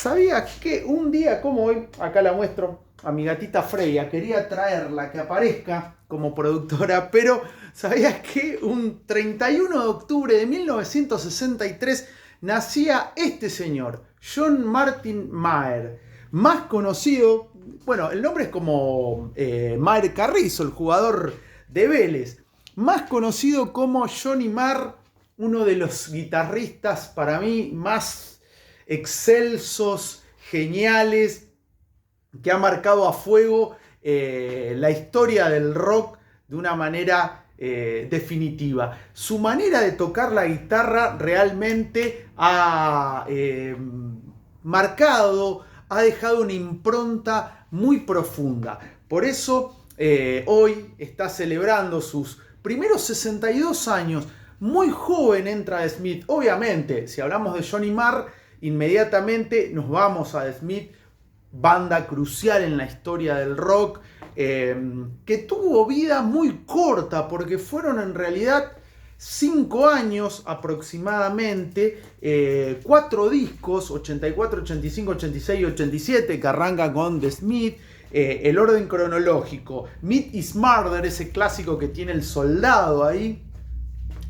¿Sabía que un día como hoy, acá la muestro a mi gatita Freya, quería traerla que aparezca como productora, pero ¿sabías que un 31 de octubre de 1963 nacía este señor, John Martin Maher, más conocido, bueno, el nombre es como Maher Carrizo, el jugador de Vélez, más conocido como Johnny Marr, uno de los guitarristas para mí más excelsos, geniales, que ha marcado a fuego la historia del rock de una manera definitiva. Su manera de tocar la guitarra realmente ha marcado, ha dejado una impronta muy profunda. Por eso hoy está celebrando sus primeros 62 años. Muy joven entra The Smith. Obviamente, si hablamos de Johnny Marr, inmediatamente nos vamos a The Smith, banda crucial en la historia del rock, que tuvo vida muy corta, porque fueron en realidad 5 años aproximadamente, 4 discos, 84, 85, 86 y 87, que arrancan con The Smith. El orden cronológico: Meat is Murder, ese clásico que tiene el soldado ahí.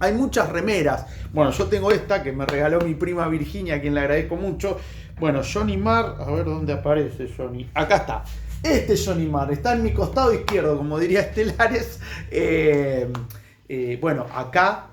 Hay muchas remeras. Bueno, yo tengo esta que me regaló mi prima Virginia, a quien le agradezco mucho. Bueno, Johnny Marr, a ver dónde aparece Johnny. Acá está. Este es Johnny Marr, está en mi costado izquierdo, como diría Estelares. Bueno, acá.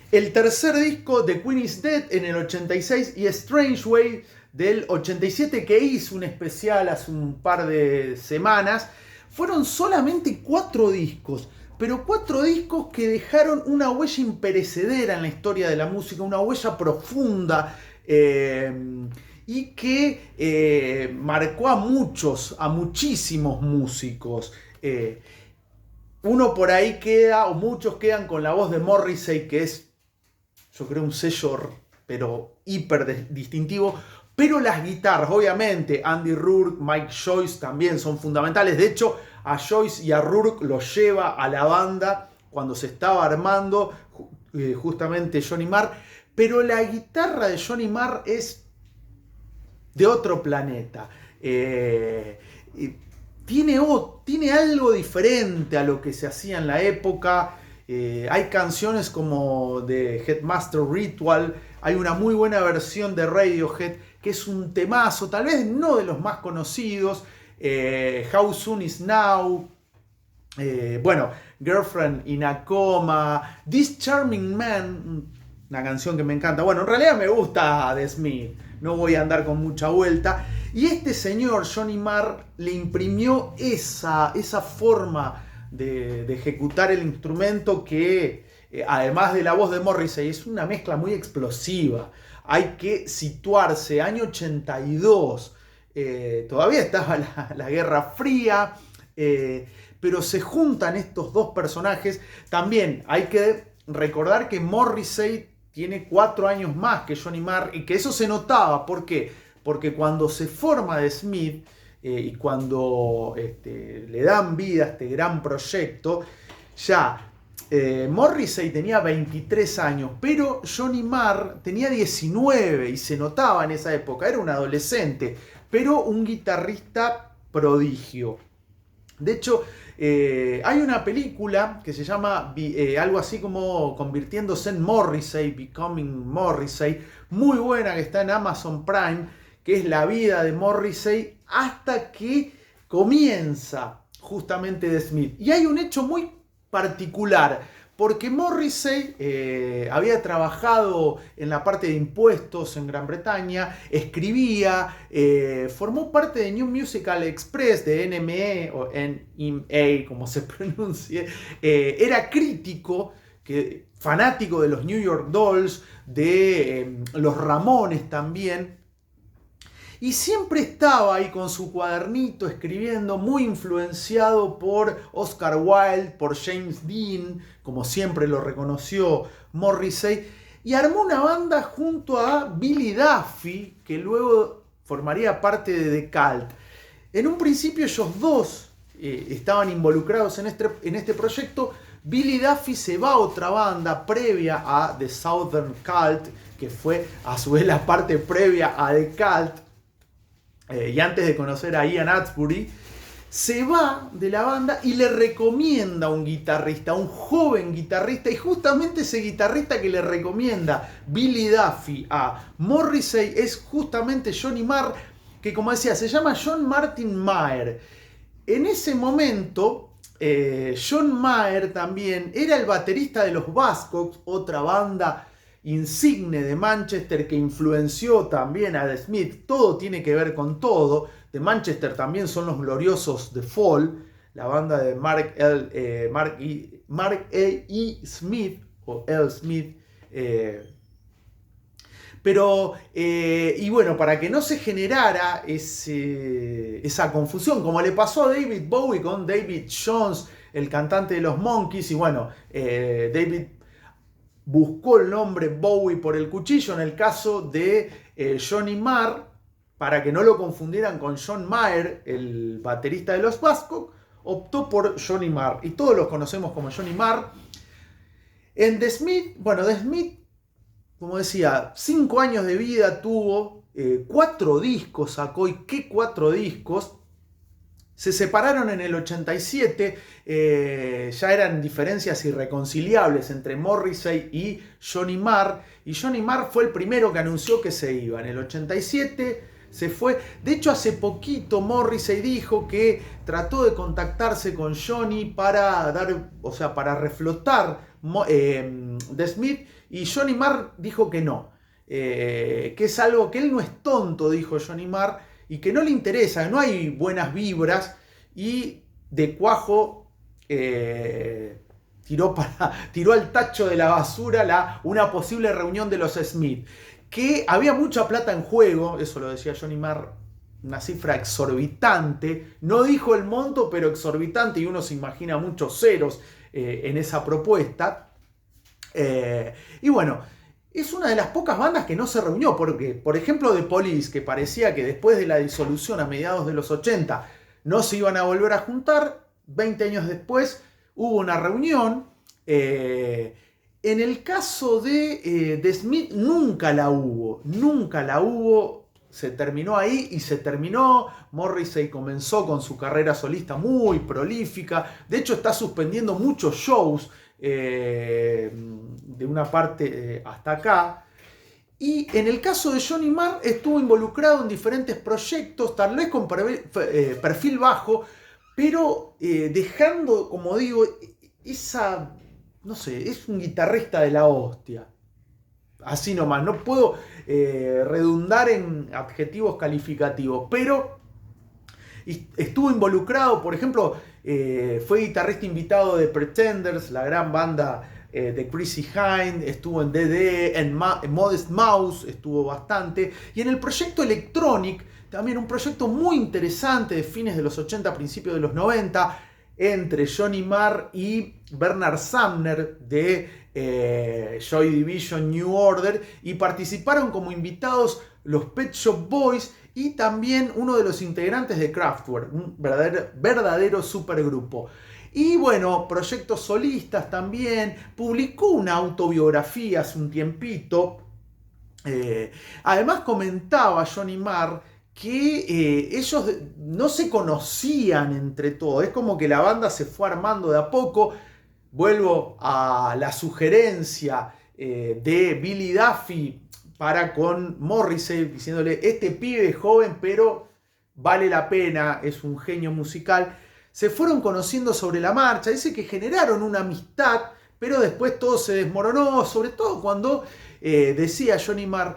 El tercer disco de Queen is Dead en el 86 y Strange Way del 87, que hice un especial hace un par de semanas. Fueron solamente 4 discos. Pero 4 discos que dejaron una huella imperecedera en la historia de la música, una huella profunda, y que marcó a muchísimos músicos. Uno por ahí queda, o muchos quedan con la voz de Morrissey, que es, yo creo, un sello, pero hiper distintivo. Pero las guitarras, obviamente, Andy Rourke, Mike Joyce también son fundamentales. De hecho, a Joyce y a Rourke los lleva a la banda cuando se estaba armando justamente Johnny Marr. Pero la guitarra de Johnny Marr es de otro planeta. Tiene algo diferente a lo que se hacía en la época. Hay canciones como de Headmaster Ritual. Hay una muy buena versión de Radiohead, que es un temazo, tal vez no de los más conocidos. How Soon Is Now, bueno, Girlfriend in a Coma, This Charming Man, una canción que me encanta. Bueno, en realidad me gusta The Smith, no voy a andar con mucha vuelta. Y este señor, Johnny Marr, le imprimió esa forma de ejecutar el instrumento que, además de la voz de Morrissey, es una mezcla muy explosiva. Hay que situarse, año 82. Todavía estaba la Guerra Fría, pero se juntan estos dos personajes. También hay que recordar que Morrissey tiene 4 años más que Johnny Marr, y que eso se notaba. ¿Por qué? Porque cuando se forma The Smith, y cuando le dan vida a este gran proyecto, ya Morrissey tenía 23 años, pero Johnny Marr tenía 19, y se notaba en esa época, era un adolescente, pero un guitarrista prodigio. De hecho, hay una película que se llama algo así como Convirtiéndose en Morrissey, Becoming Morrissey, muy buena, que está en Amazon Prime, que es la vida de Morrissey hasta que comienza justamente The Smith. Y hay un hecho muy particular, porque Morrissey había trabajado en la parte de impuestos en Gran Bretaña, escribía, formó parte de New Musical Express, de NME o NMA, como se pronuncie, era crítico, fanático de los New York Dolls, de los Ramones también. Y siempre estaba ahí con su cuadernito escribiendo, muy influenciado por Oscar Wilde, por James Dean, como siempre lo reconoció Morrissey. Y armó una banda junto a Billy Duffy, que luego formaría parte de The Cult. En un principio ellos dos estaban involucrados en este proyecto. Billy Duffy se va a otra banda previa a The Southern Cult, que fue a su vez la parte previa a The Cult, y antes de conocer a Ian Astbury, se va de la banda y le recomienda a un guitarrista, a un joven guitarrista, y justamente ese guitarrista que le recomienda Billy Duffy a Morrissey es justamente Johnny Marr, que como decía, se llama John Martin Maher. En ese momento, John Maher también era el baterista de los Buzzcocks, otra banda insigne de Manchester que influenció también a The Smith. Todo tiene que ver con todo. De Manchester también son los gloriosos The Fall, la banda de Mark E. Smith o L. Smith. Y bueno, para que no se generara esa confusión, como le pasó a David Bowie con David Jones, el cantante de los Monkees, y bueno, David buscó el nombre Bowie por el cuchillo. En el caso de Johnny Marr, para que no lo confundieran con John Mayer, el baterista de los Buzzcocks, optó por Johnny Marr. Y todos los conocemos como Johnny Marr. En The Smith, bueno, The Smith, como decía, 5 años de vida tuvo, 4 discos sacó, y qué 4 discos. Se separaron en el 87, ya eran diferencias irreconciliables entre Morrissey y Johnny Marr. Y Johnny Marr fue el primero que anunció que se iba. En el 87 se fue. De hecho, hace poquito Morrissey dijo que trató de contactarse con Johnny para reflotar The Smith, y Johnny Marr dijo que no. Que es algo que él no es tonto, dijo Johnny Marr, y que no le interesa, no hay buenas vibras, y de cuajo tiró al tacho de la basura una posible reunión de los Smith, que había mucha plata en juego, eso lo decía Johnny Marr, una cifra exorbitante, no dijo el monto, pero exorbitante, y uno se imagina muchos ceros en esa propuesta. Y bueno, es una de las pocas bandas que no se reunió, porque, por ejemplo, The Police, que parecía que después de la disolución a mediados de los 80 no se iban a volver a juntar, 20 años después hubo una reunión. En el caso de Smith nunca la hubo, se terminó ahí y se terminó. Morrissey comenzó con su carrera solista muy prolífica, de hecho está suspendiendo muchos shows de una parte hasta acá. Y en el caso de Johnny Marr estuvo involucrado en diferentes proyectos, tal vez con perfil bajo, pero dejando, como digo, esa, no sé, es un guitarrista de la hostia. Así nomás, no puedo redundar en adjetivos calificativos, pero estuvo involucrado, por ejemplo, fue guitarrista invitado de Pretenders, la gran banda de Chrissie Hynde, estuvo en DD, en Modest Mouse, estuvo bastante, y en el proyecto Electronic, también un proyecto muy interesante de fines de los 80, principios de los 90, entre Johnny Marr y Bernard Sumner de Joy Division New Order, y participaron como invitados los Pet Shop Boys y también uno de los integrantes de Kraftwerk, un verdadero supergrupo. Y bueno, proyectos solistas también, publicó una autobiografía hace un tiempito. Además comentaba Johnny Marr que ellos no se conocían entre todos, es como que la banda se fue armando de a poco. Vuelvo a la sugerencia de Billy Duffy para con Morrissey, diciéndole, este pibe es joven pero vale la pena, es un genio musical. Se fueron conociendo sobre la marcha, dice que generaron una amistad, pero después todo se desmoronó, sobre todo cuando, decía Johnny Marr,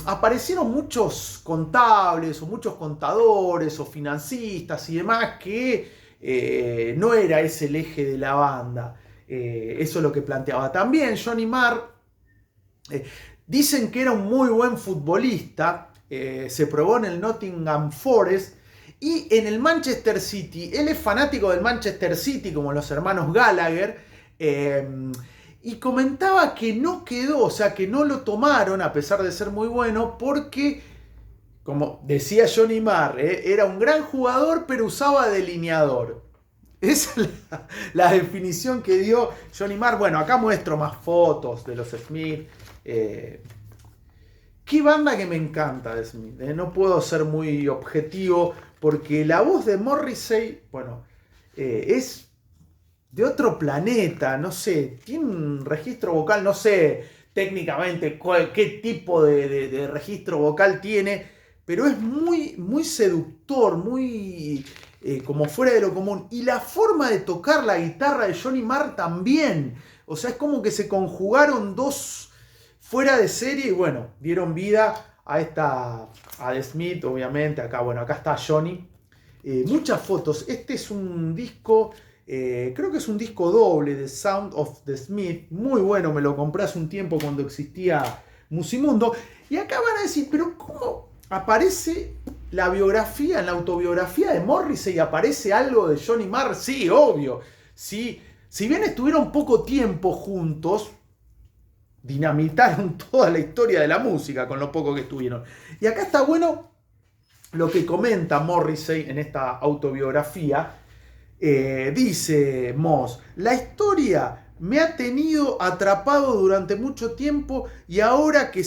aparecieron muchos contables o muchos contadores o financistas y demás que no era ese el eje de la banda. Eso es lo que planteaba. También Johnny Marr, dicen que era un muy buen futbolista, se probó en el Nottingham Forest y en el Manchester City. Él es fanático del Manchester City, como los hermanos Gallagher, y comentaba que no quedó, o sea, que no lo tomaron a pesar de ser muy bueno, porque, como decía Johnny Marr, era un gran jugador, pero usaba delineador. Esa es la definición que dio Johnny Marr. Bueno, acá muestro más fotos de los Smith. qué banda que me encanta de Smith. No puedo ser muy objetivo porque la voz de Morrissey, bueno, es de otro planeta, no sé, tiene un registro vocal, no sé técnicamente qué tipo de registro vocal tiene, pero es muy, muy seductor, muy como fuera de lo común. Y la forma de tocar la guitarra de Johnny Marr también. O sea, es como que se conjugaron dos fuera de serie y bueno, dieron vida a The Smith, obviamente. Acá, bueno, acá está Johnny. Muchas fotos. Este es un disco, creo que es un disco doble de Sound of the Smith. Muy bueno, me lo compré hace un tiempo cuando existía Musimundo. Y acá van a decir, pero ¿cómo aparece la biografía, en la autobiografía de Morrissey aparece algo de Johnny Marr? Sí, obvio. Sí, si bien estuvieron poco tiempo juntos, dinamitaron toda la historia de la música con lo poco que estuvieron. Y acá está bueno lo que comenta Morrissey en esta autobiografía. Dice Moss, la historia me ha tenido atrapado durante mucho tiempo y ahora que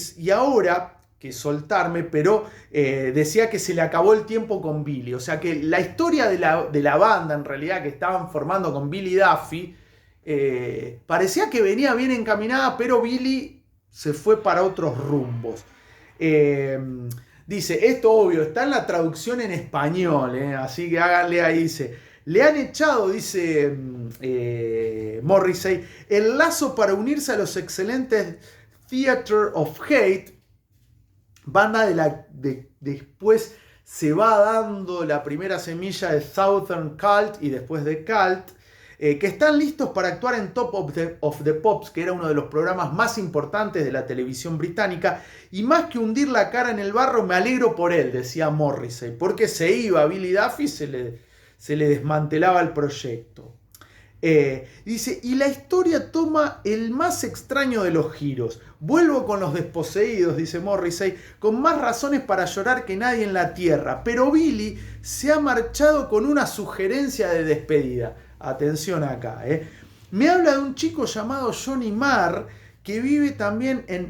soltarme, pero decía que se le acabó el tiempo con Billy. O sea que la historia de la banda, en realidad, que estaban formando con Billy Duffy, parecía que venía bien encaminada, pero Billy se fue para otros rumbos. Dice, esto obvio, está en la traducción en español, así que háganle ahí, dice, le han echado, dice Morrissey, el lazo para unirse a los excelentes Theater of Hate, banda después se va dando la primera semilla de Southern Cult y después de Cult, que están listos para actuar en Top of the Pops, que era uno de los programas más importantes de la televisión británica, y más que hundir la cara en el barro, me alegro por él, decía Morrissey, porque se iba Billy Duffy y se le desmantelaba el proyecto. Dice, y la historia toma el más extraño de los giros. Vuelvo con los desposeídos, dice Morrissey, con más razones para llorar que nadie en la tierra, pero Billy se ha marchado con una sugerencia de despedida. Atención acá, Me habla de un chico llamado Johnny Marr que vive también en